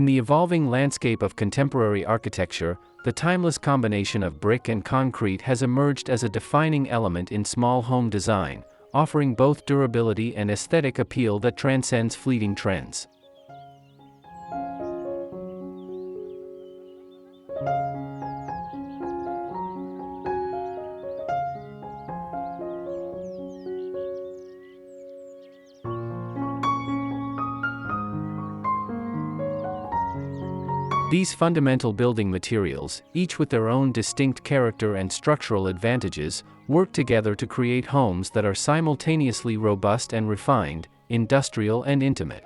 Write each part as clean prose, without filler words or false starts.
In the evolving landscape of contemporary architecture, the timeless combination of brick and concrete has emerged as a defining element in small home design, offering both durability and aesthetic appeal that transcends fleeting trends. These fundamental building materials, each with their own distinct character and structural advantages, work together to create homes that are simultaneously robust and refined, industrial and intimate.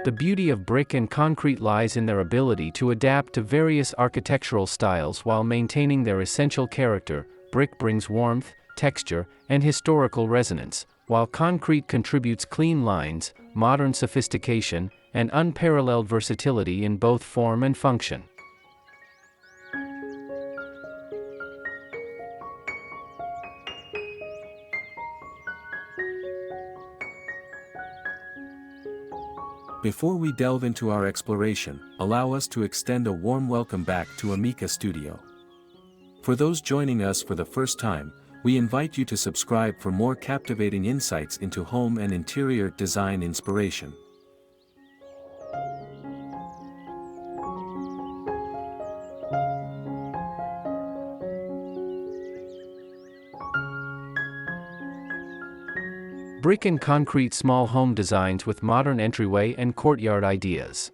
The beauty of brick and concrete lies in their ability to adapt to various architectural styles while maintaining their essential character. Brick brings warmth, texture, and historical resonance, while concrete contributes clean lines, modern sophistication, and unparalleled versatility in both form and function. Before we delve into our exploration, allow us to extend a warm welcome back to Amica Studio. For those joining us for the first time, we invite you to subscribe for more captivating insights into home and interior design inspiration. Brick and concrete small home designs with modern entryway and courtyard ideas.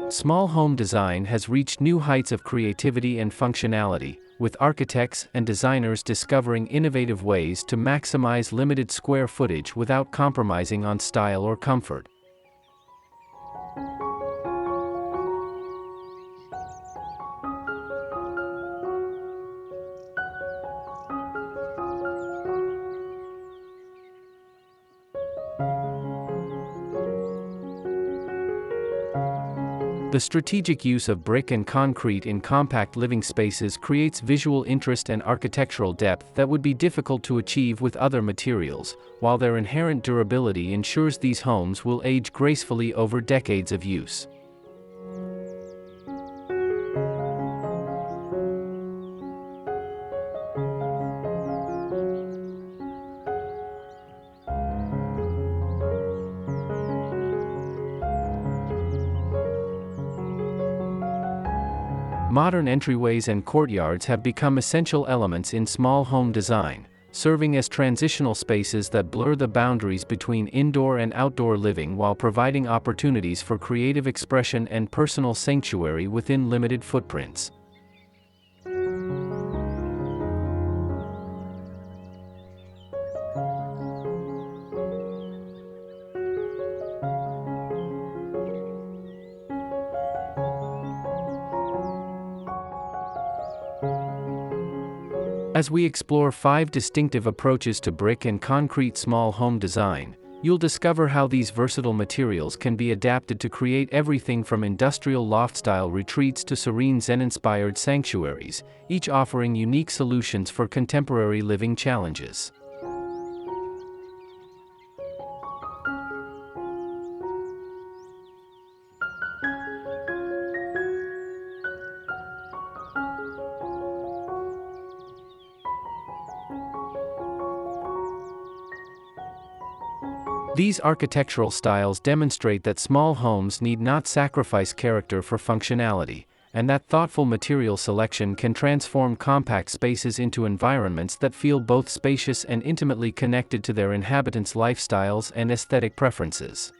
Small home design has reached new heights of creativity and functionality, with architects and designers discovering innovative ways to maximize limited square footage without compromising on style or comfort. The strategic use of brick and concrete in compact living spaces creates visual interest and architectural depth that would be difficult to achieve with other materials, while their inherent durability ensures these homes will age gracefully over decades of use. Modern entryways and courtyards have become essential elements in small home design, serving as transitional spaces that blur the boundaries between indoor and outdoor living while providing opportunities for creative expression and personal sanctuary within limited footprints. As we explore 5 distinctive approaches to brick and concrete small home design, you'll discover how these versatile materials can be adapted to create everything from industrial loft-style retreats to serene Zen-inspired sanctuaries, each offering unique solutions for contemporary living challenges. These architectural styles demonstrate that small homes need not sacrifice character for functionality, and that thoughtful material selection can transform compact spaces into environments that feel both spacious and intimately connected to their inhabitants' lifestyles and aesthetic preferences.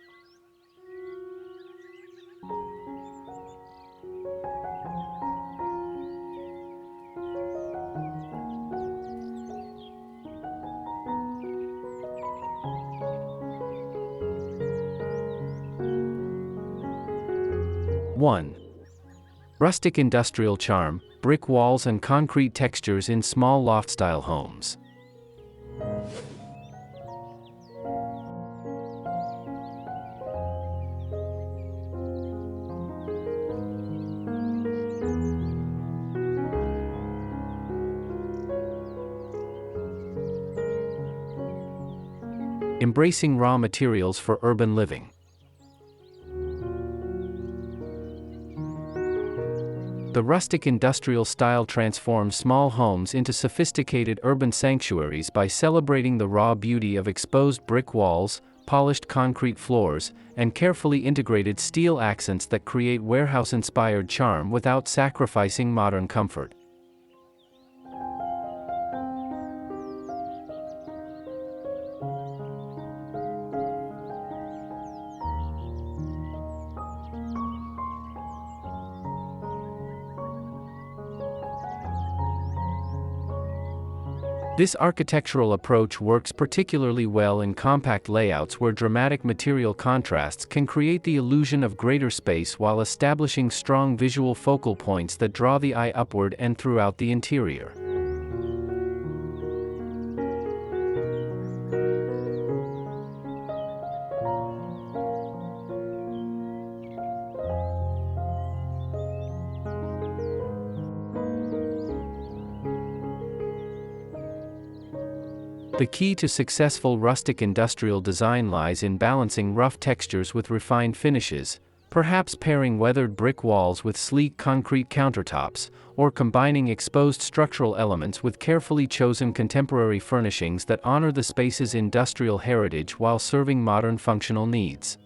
One. Rustic industrial charm. brick walls and concrete textures in small loft-style homes. Embracing raw materials for urban living. The rustic industrial style transforms small homes into sophisticated urban sanctuaries by celebrating the raw beauty of exposed brick walls, polished concrete floors, and carefully integrated steel accents that create warehouse-inspired charm without sacrificing modern comfort. This architectural approach works particularly well in compact layouts where dramatic material contrasts can create the illusion of greater space while establishing strong visual focal points that draw the eye upward and throughout the interior. The key to successful rustic industrial design lies in balancing rough textures with refined finishes, perhaps pairing weathered brick walls with sleek concrete countertops, or combining exposed structural elements with carefully chosen contemporary furnishings that honor the space's industrial heritage while serving modern functional needs.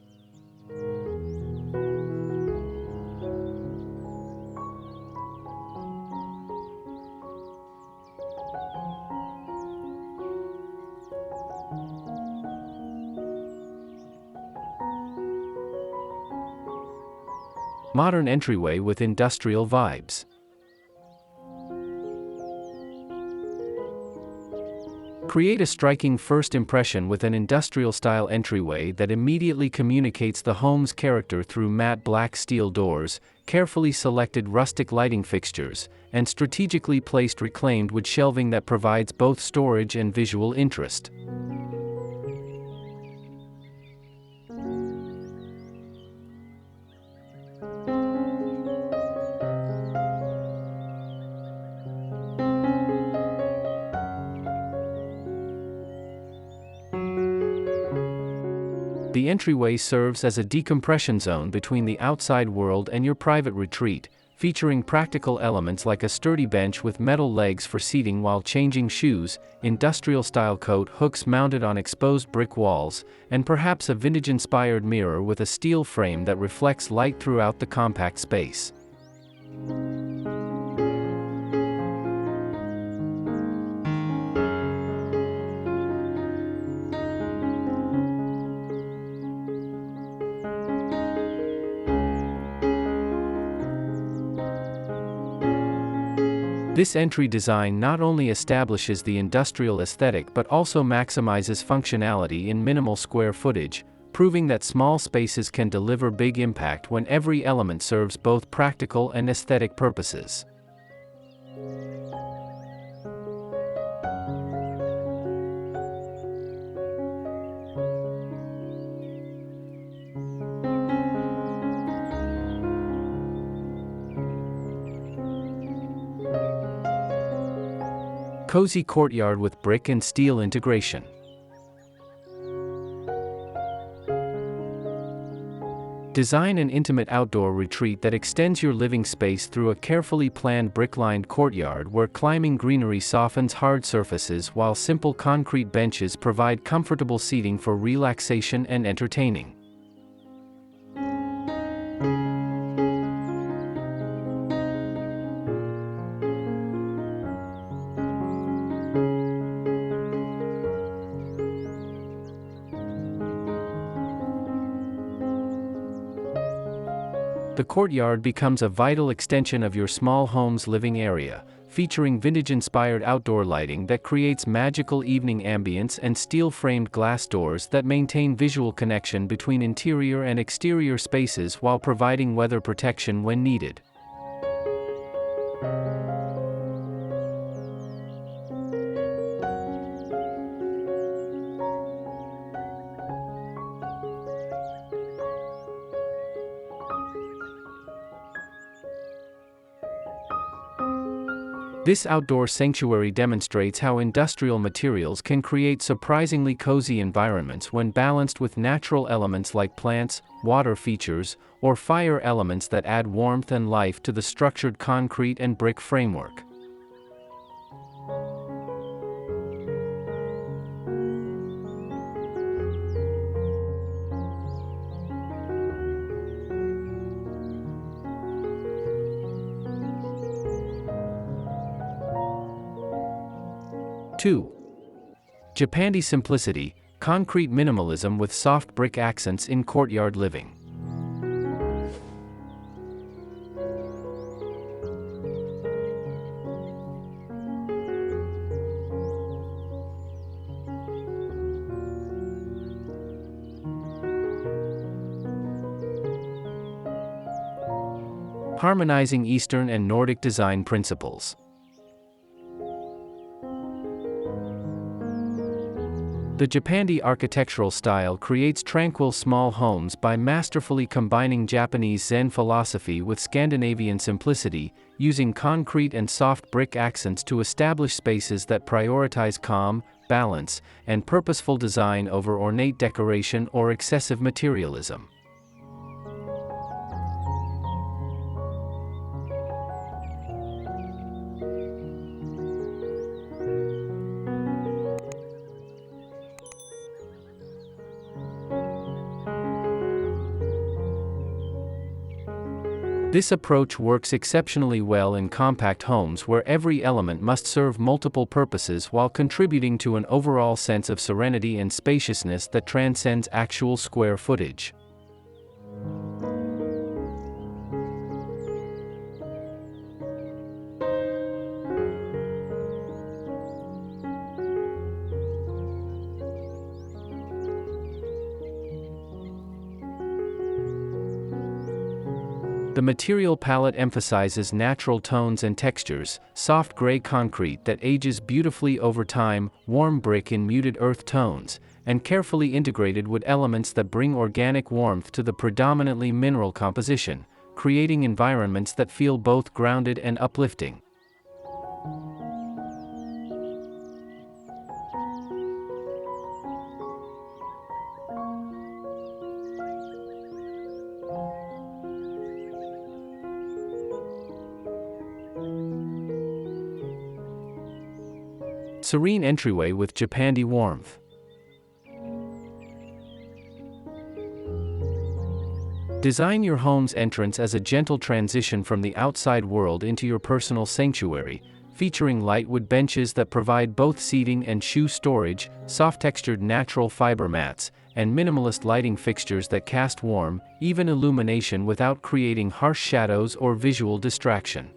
Modern entryway with industrial vibes. Create a striking first impression with an industrial-style entryway that immediately communicates the home's character through matte black steel doors, carefully selected rustic lighting fixtures, and strategically placed reclaimed wood shelving that provides both storage and visual interest. The entryway serves as a decompression zone between the outside world and your private retreat, featuring practical elements like a sturdy bench with metal legs for seating while changing shoes, industrial-style coat hooks mounted on exposed brick walls, and perhaps a vintage-inspired mirror with a steel frame that reflects light throughout the compact space. This entry design not only establishes the industrial aesthetic but also maximizes functionality in minimal square footage, proving that small spaces can deliver big impact when every element serves both practical and aesthetic purposes. Cozy courtyard with brick and steel integration. Design an intimate outdoor retreat that extends your living space through a carefully planned brick-lined courtyard where climbing greenery softens hard surfaces while simple concrete benches provide comfortable seating for relaxation and entertaining. The courtyard becomes a vital extension of your small home's living area, featuring vintage-inspired outdoor lighting that creates magical evening ambience and steel-framed glass doors that maintain visual connection between interior and exterior spaces while providing weather protection when needed. This outdoor sanctuary demonstrates how industrial materials can create surprisingly cozy environments when balanced with natural elements like plants, water features, or fire elements that add warmth and life to the structured concrete and brick framework. Two. Japandi simplicity, concrete minimalism with soft brick accents in courtyard living. Harmonizing Eastern and Nordic design principles. The Japandi architectural style creates tranquil small homes by masterfully combining Japanese Zen philosophy with Scandinavian simplicity, using concrete and soft brick accents to establish spaces that prioritize calm, balance, and purposeful design over ornate decoration or excessive materialism. This approach works exceptionally well in compact homes where every element must serve multiple purposes while contributing to an overall sense of serenity and spaciousness that transcends actual square footage. The material palette emphasizes natural tones and textures, soft gray concrete that ages beautifully over time, warm brick in muted earth tones, and carefully integrated wood elements that bring organic warmth to the predominantly mineral composition, creating environments that feel both grounded and uplifting. Serene entryway with Japandi warmth. Design your home's entrance as a gentle transition from the outside world into your personal sanctuary, featuring light wood benches that provide both seating and shoe storage, soft-textured natural fiber mats, and minimalist lighting fixtures that cast warm, even illumination without creating harsh shadows or visual distraction.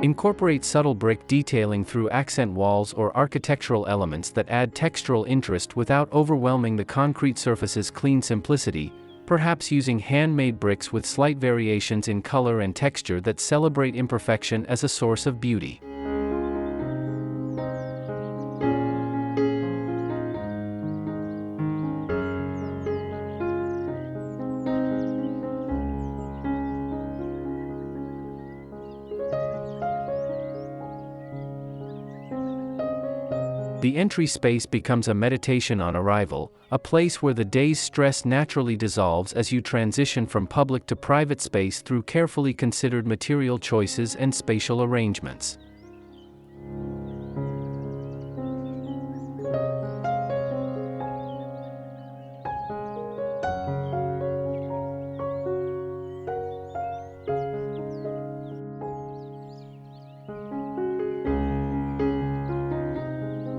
Incorporate subtle brick detailing through accent walls or architectural elements that add textural interest without overwhelming the concrete surface's clean simplicity, perhaps using handmade bricks with slight variations in color and texture that celebrate imperfection as a source of beauty. The entry space becomes a meditation on arrival, a place where the day's stress naturally dissolves as you transition from public to private space through carefully considered material choices and spatial arrangements.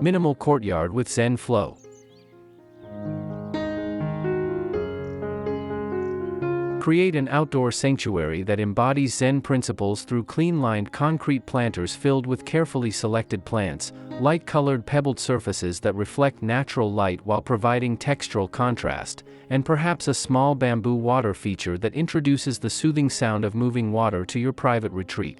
Minimal courtyard with Zen flow. Create an outdoor sanctuary that embodies Zen principles through clean-lined concrete planters filled with carefully selected plants, light-colored pebbled surfaces that reflect natural light while providing textural contrast, and perhaps a small bamboo water feature that introduces the soothing sound of moving water to your private retreat.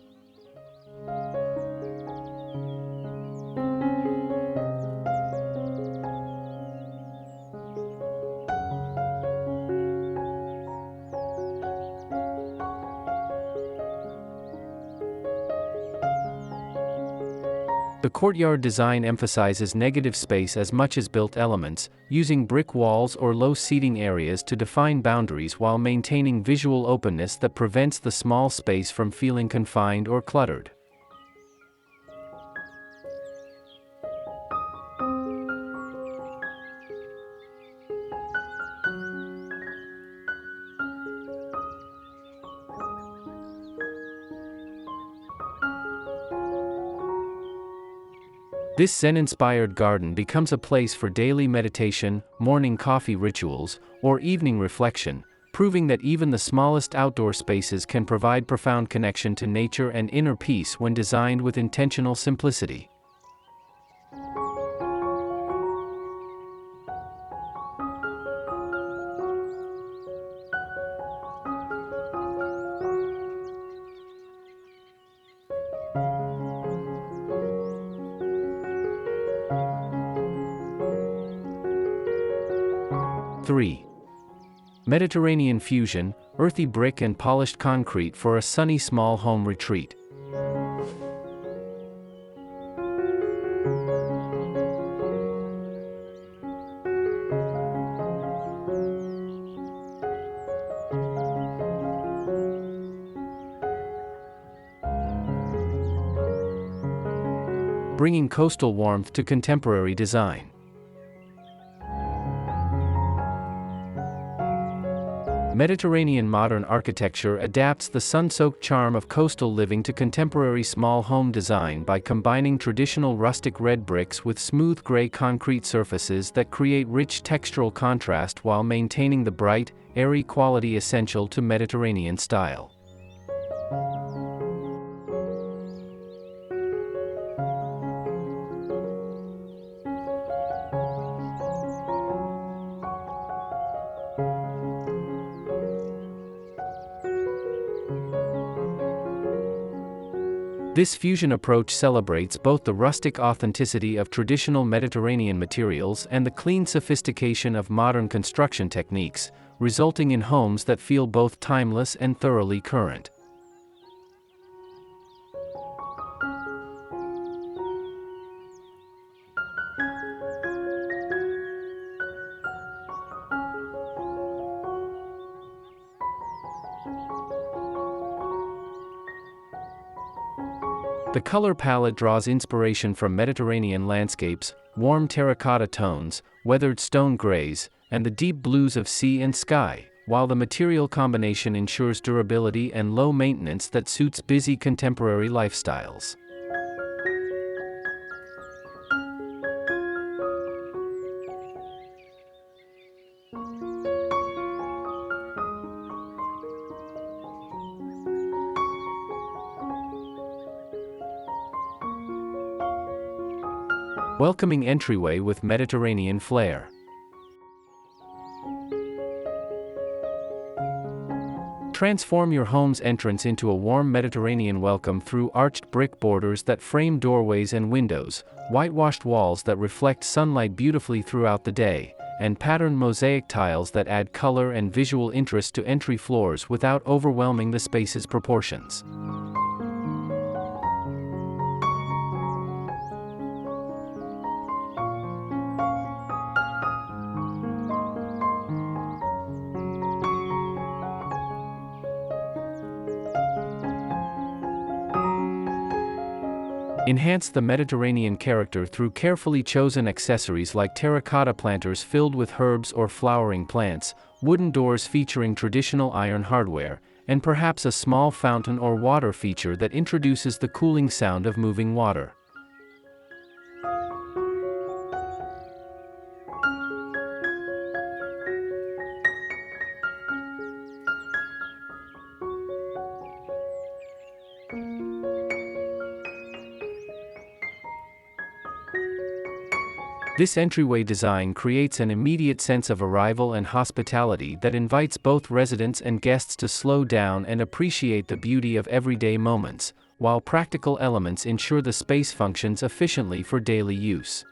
The courtyard design emphasizes negative space as much as built elements, using brick walls or low seating areas to define boundaries while maintaining visual openness that prevents the small space from feeling confined or cluttered. This Zen-inspired garden becomes a place for daily meditation, morning coffee rituals, or evening reflection, proving that even the smallest outdoor spaces can provide profound connection to nature and inner peace when designed with intentional simplicity. Three. Mediterranean fusion, earthy brick and polished concrete for a sunny small home retreat. Bringing coastal warmth to contemporary design. Mediterranean modern architecture adapts the sun-soaked charm of coastal living to contemporary small home design by combining traditional rustic red bricks with smooth gray concrete surfaces that create rich textural contrast while maintaining the bright, airy quality essential to Mediterranean style. This fusion approach celebrates both the rustic authenticity of traditional Mediterranean materials and the clean sophistication of modern construction techniques, resulting in homes that feel both timeless and thoroughly current. The color palette draws inspiration from Mediterranean landscapes, warm terracotta tones, weathered stone grays, and the deep blues of sea and sky, while the material combination ensures durability and low maintenance that suits busy contemporary lifestyles. Welcoming entryway with Mediterranean flair. Transform your home's entrance into a warm Mediterranean welcome through arched brick borders that frame doorways and windows, whitewashed walls that reflect sunlight beautifully throughout the day, and patterned mosaic tiles that add color and visual interest to entry floors without overwhelming the space's proportions. Enhance the Mediterranean character through carefully chosen accessories like terracotta planters filled with herbs or flowering plants, wooden doors featuring traditional iron hardware, and perhaps a small fountain or water feature that introduces the cooling sound of moving water. This entryway design creates an immediate sense of arrival and hospitality that invites both residents and guests to slow down and appreciate the beauty of everyday moments, while practical elements ensure the space functions efficiently for daily use.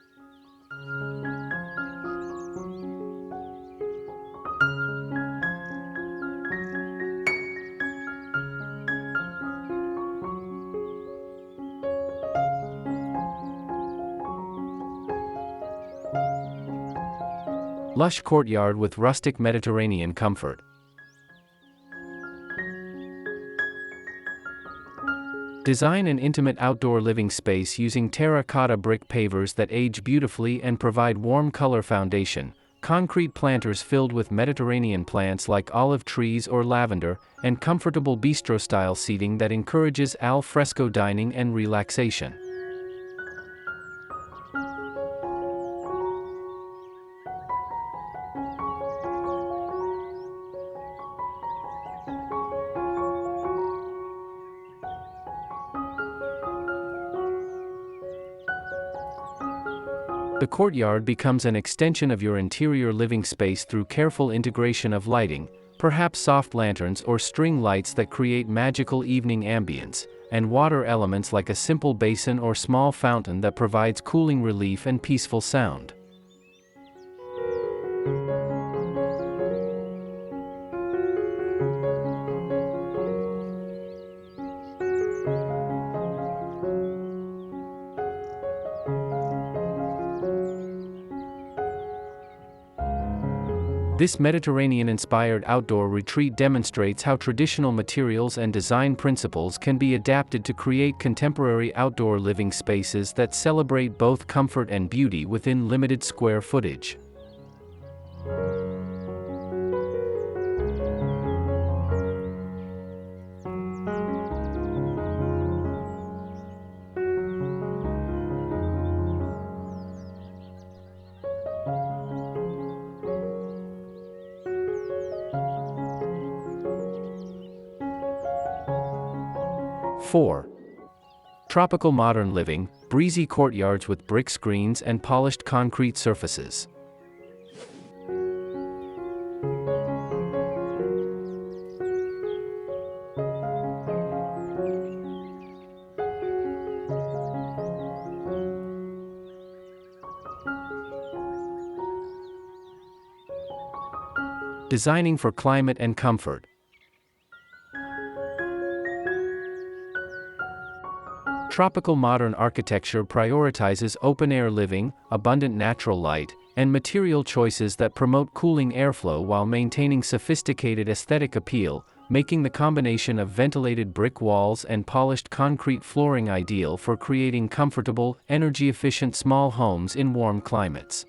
Lush courtyard with rustic Mediterranean comfort. Design an intimate outdoor living space using terracotta brick pavers that age beautifully and provide warm color foundation, concrete planters filled with Mediterranean plants like olive trees or lavender, and comfortable bistro-style seating that encourages al fresco dining and relaxation. The courtyard becomes an extension of your interior living space through careful integration of lighting, perhaps soft lanterns or string lights that create magical evening ambience, and water elements like a simple basin or small fountain that provides cooling relief and peaceful sound. This Mediterranean-inspired outdoor retreat demonstrates how traditional materials and design principles can be adapted to create contemporary outdoor living spaces that celebrate both comfort and beauty within limited square footage. Four. Tropical modern living, breezy courtyards with brick screens and polished concrete surfaces. Designing for climate and comfort. Tropical modern architecture prioritizes open-air living, abundant natural light, and material choices that promote cooling airflow while maintaining sophisticated aesthetic appeal, making the combination of ventilated brick walls and polished concrete flooring ideal for creating comfortable, energy-efficient small homes in warm climates.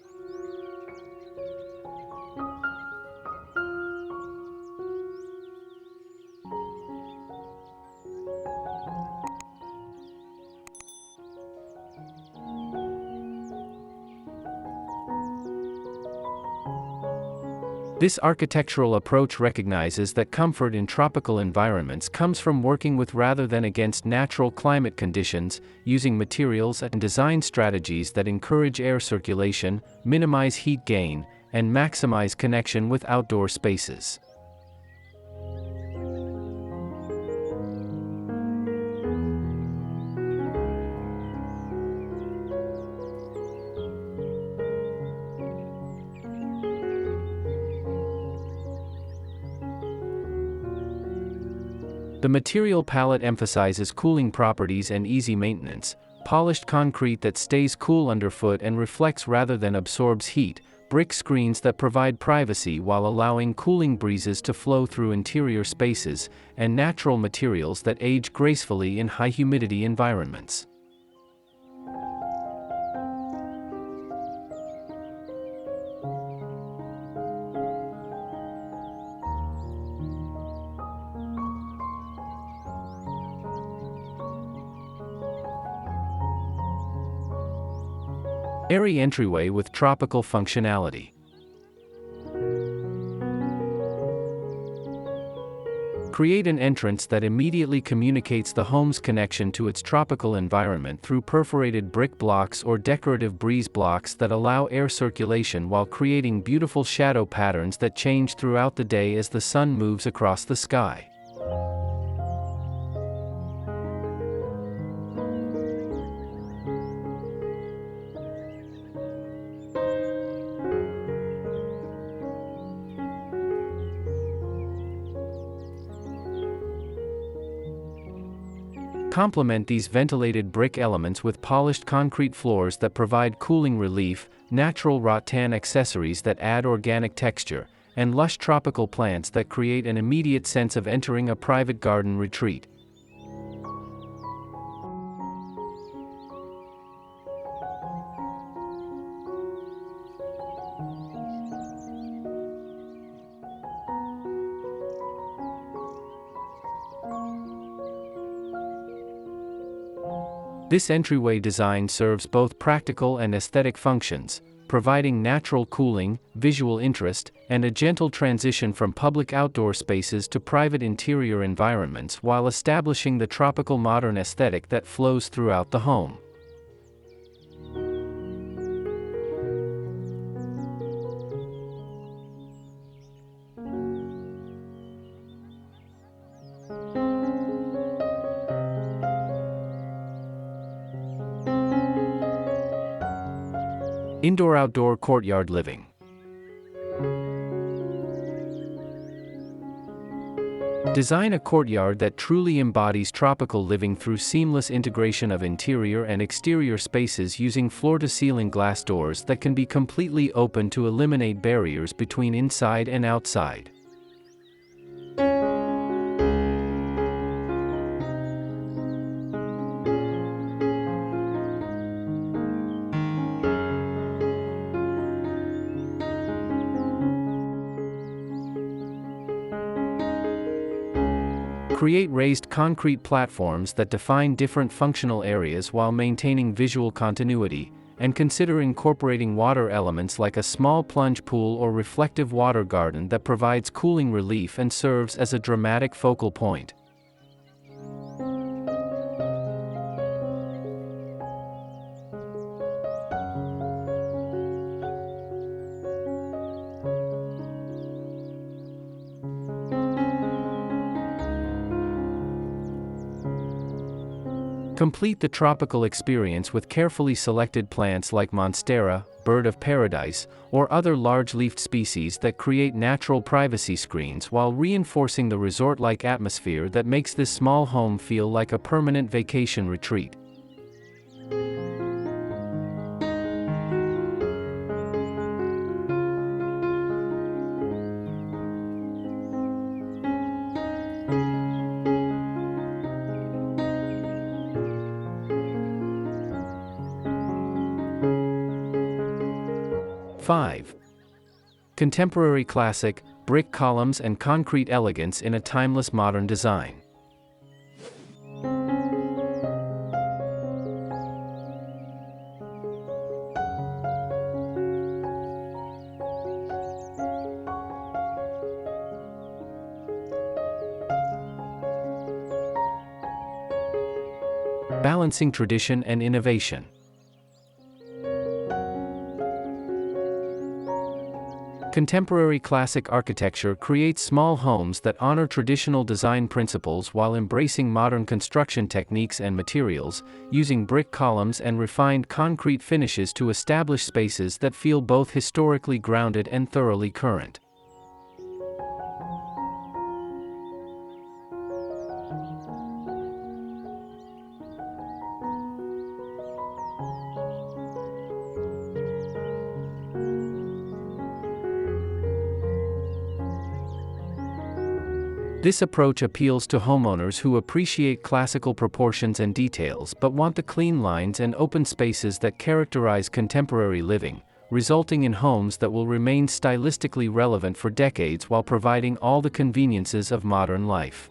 This architectural approach recognizes that comfort in tropical environments comes from working with rather than against natural climate conditions, using materials and design strategies that encourage air circulation, minimize heat gain, and maximize connection with outdoor spaces. The material palette emphasizes cooling properties and easy maintenance, polished concrete that stays cool underfoot and reflects rather than absorbs heat, brick screens that provide privacy while allowing cooling breezes to flow through interior spaces, and natural materials that age gracefully in high humidity environments. Airy entryway with tropical functionality. Create an entrance that immediately communicates the home's connection to its tropical environment through perforated brick blocks or decorative breeze blocks that allow air circulation while creating beautiful shadow patterns that change throughout the day as the sun moves across the sky. Complement these ventilated brick elements with polished concrete floors that provide cooling relief, natural rattan accessories that add organic texture, and lush tropical plants that create an immediate sense of entering a private garden retreat. This entryway design serves both practical and aesthetic functions, providing natural cooling, visual interest, and a gentle transition from public outdoor spaces to private interior environments while establishing the tropical modern aesthetic that flows throughout the home. Indoor-outdoor courtyard living. Design a courtyard that truly embodies tropical living through seamless integration of interior and exterior spaces using floor-to-ceiling glass doors that can be completely open to eliminate barriers between inside and outside. Create raised concrete platforms that define different functional areas while maintaining visual continuity, and consider incorporating water elements like a small plunge pool or reflective water garden that provides cooling relief and serves as a dramatic focal point. Complete the tropical experience with carefully selected plants like monstera, bird of paradise, or other large-leafed species that create natural privacy screens while reinforcing the resort-like atmosphere that makes this small home feel like a permanent vacation retreat. Five. Contemporary classic, brick columns and concrete elegance in a timeless modern design. Balancing tradition and innovation. Contemporary classic architecture creates small homes that honor traditional design principles while embracing modern construction techniques and materials, using brick columns and refined concrete finishes to establish spaces that feel both historically grounded and thoroughly current. This approach appeals to homeowners who appreciate classical proportions and details but want the clean lines and open spaces that characterize contemporary living, resulting in homes that will remain stylistically relevant for decades while providing all the conveniences of modern life.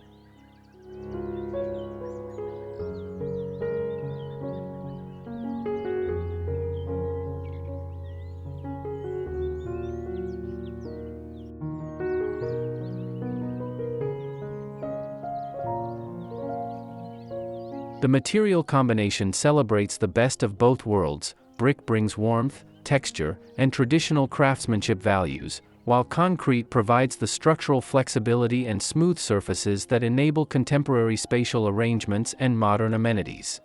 The material combination celebrates the best of both worlds. Brick brings warmth, texture, and traditional craftsmanship values, while concrete provides the structural flexibility and smooth surfaces that enable contemporary spatial arrangements and modern amenities.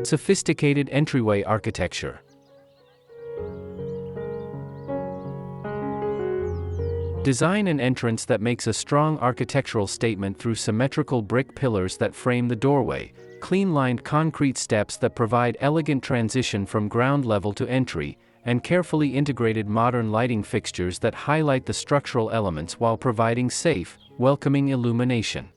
Sophisticated entryway architecture. Design an entrance that makes a strong architectural statement through symmetrical brick pillars that frame the doorway, clean-lined concrete steps that provide elegant transition from ground level to entry, and carefully integrated modern lighting fixtures that highlight the structural elements while providing safe, welcoming illumination.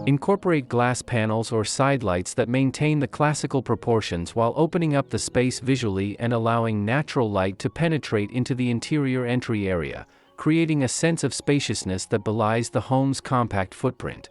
Incorporate glass panels or side lights that maintain the classical proportions while opening up the space visually and allowing natural light to penetrate into the interior entry area, creating a sense of spaciousness that belies the home's compact footprint.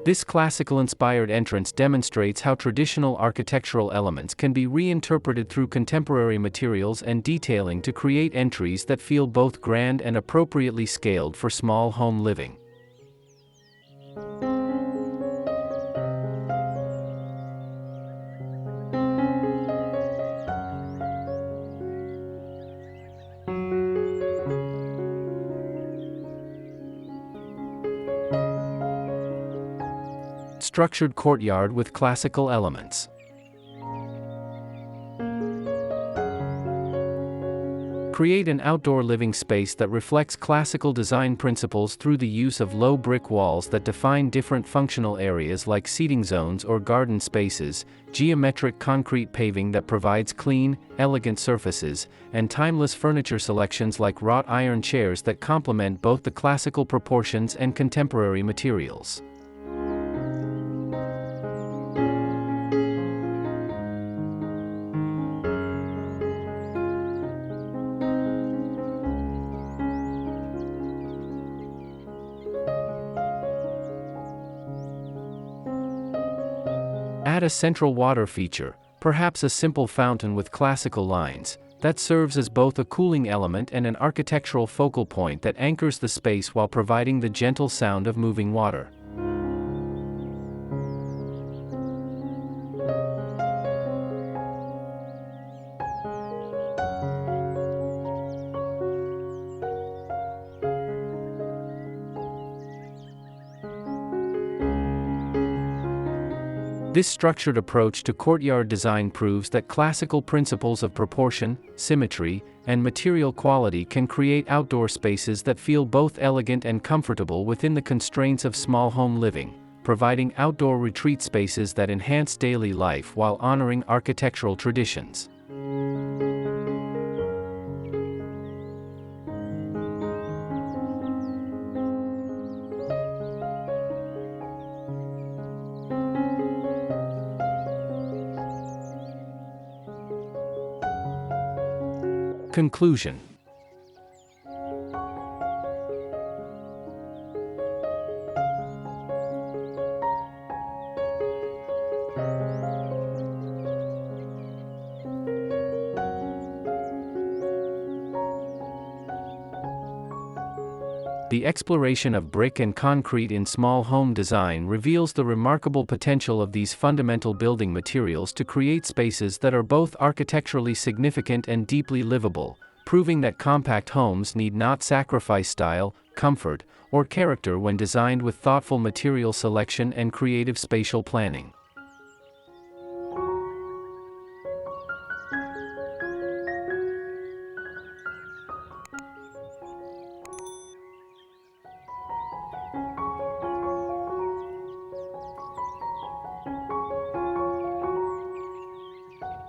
This classical-inspired entrance demonstrates how traditional architectural elements can be reinterpreted through contemporary materials and detailing to create entries that feel both grand and appropriately scaled for small home living. Structured courtyard with classical elements. Create an outdoor living space that reflects classical design principles through the use of low brick walls that define different functional areas like seating zones or garden spaces, geometric concrete paving that provides clean, elegant surfaces, and timeless furniture selections like wrought iron chairs that complement both the classical proportions and contemporary materials. Add a central water feature, perhaps a simple fountain with classical lines, that serves as both a cooling element and an architectural focal point that anchors the space while providing the gentle sound of moving water. This structured approach to courtyard design proves that classical principles of proportion, symmetry, and material quality can create outdoor spaces that feel both elegant and comfortable within the constraints of small home living, providing outdoor retreat spaces that enhance daily life while honoring architectural traditions. Conclusion. The exploration of brick and concrete in small home design reveals the remarkable potential of these fundamental building materials to create spaces that are both architecturally significant and deeply livable, proving that compact homes need not sacrifice style, comfort, or character when designed with thoughtful material selection and creative spatial planning.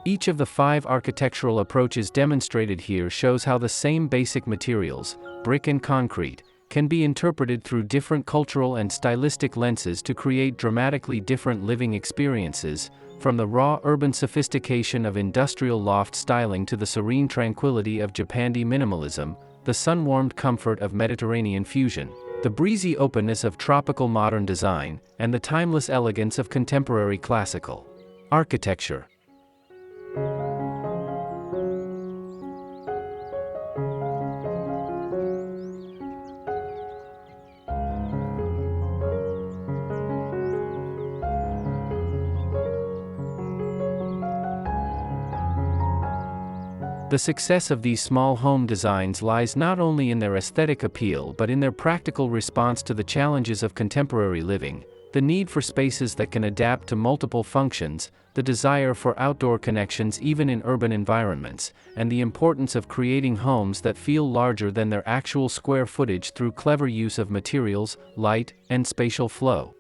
Each of the 5 architectural approaches demonstrated here shows how the same basic materials, brick and concrete, can be interpreted through different cultural and stylistic lenses to create dramatically different living experiences, from the raw urban sophistication of industrial loft styling to the serene tranquility of Japandi minimalism, the sun-warmed comfort of Mediterranean fusion, the breezy openness of tropical modern design, and the timeless elegance of contemporary classical architecture. The success of these small home designs lies not only in their aesthetic appeal but in their practical response to the challenges of contemporary living, the need for spaces that can adapt to multiple functions, the desire for outdoor connections even in urban environments, and the importance of creating homes that feel larger than their actual square footage through clever use of materials, light, and spatial flow.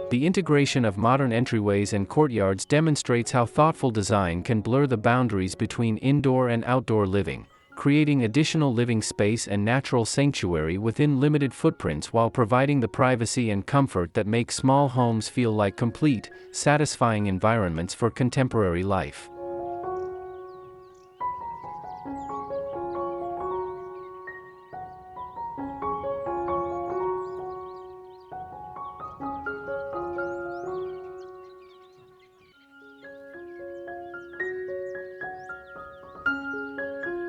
The integration of modern entryways and courtyards demonstrates how thoughtful design can blur the boundaries between indoor and outdoor living, creating additional living space and natural sanctuary within limited footprints while providing the privacy and comfort that make small homes feel like complete, satisfying environments for contemporary life.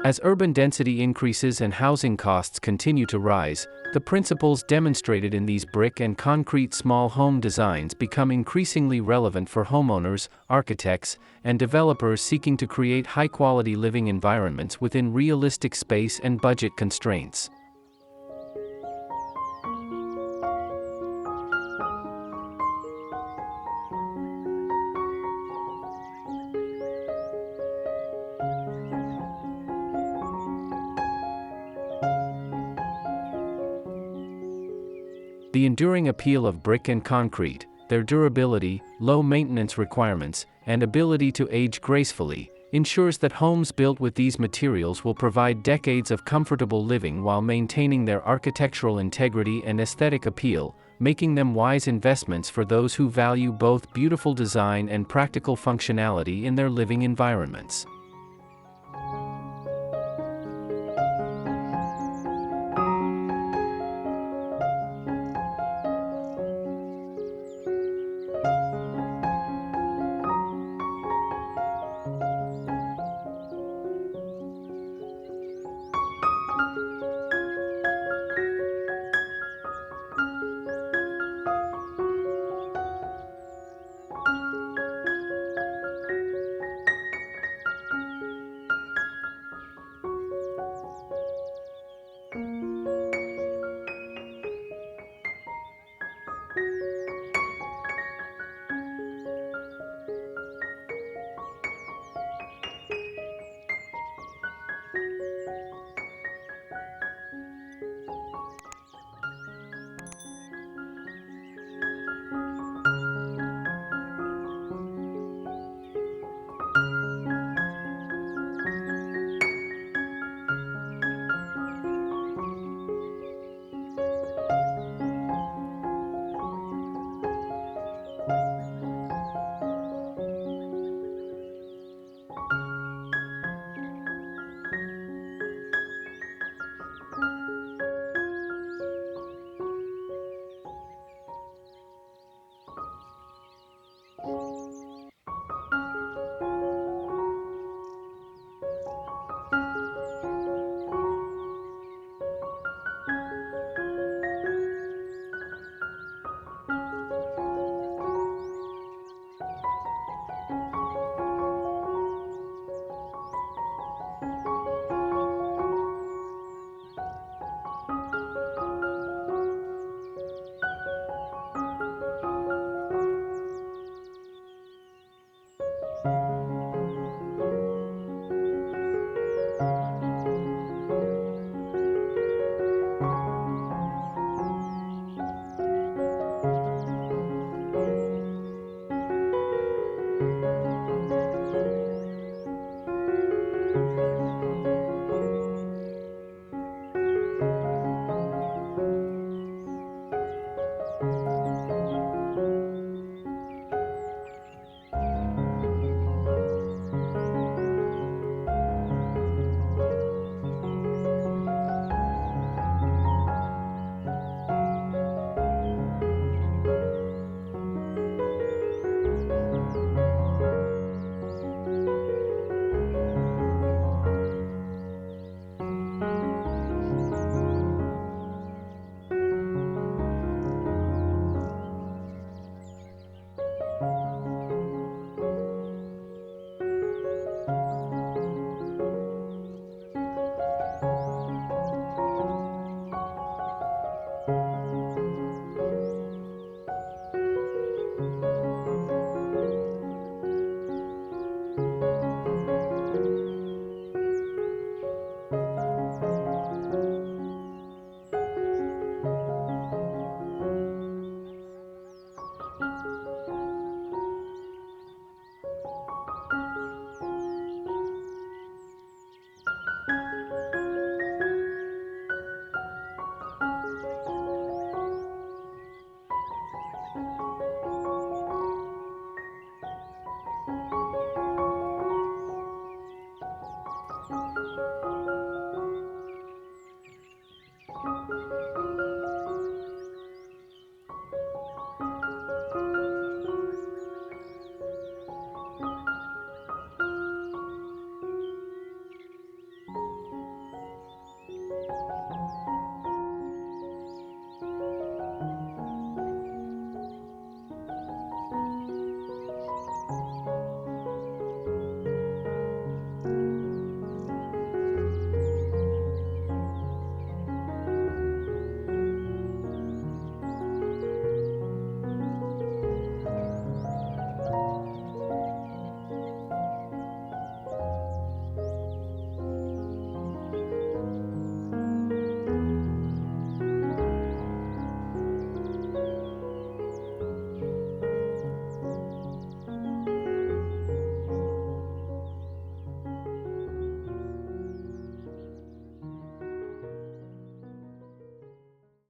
As urban density increases and housing costs continue to rise, the principles demonstrated in these brick and concrete small home designs become increasingly relevant for homeowners, architects, and developers seeking to create high-quality living environments within realistic space and budget constraints. The enduring appeal of brick and concrete, their durability, low maintenance requirements, and ability to age gracefully, ensures that homes built with these materials will provide decades of comfortable living while maintaining their architectural integrity and aesthetic appeal, making them wise investments for those who value both beautiful design and practical functionality in their living environments.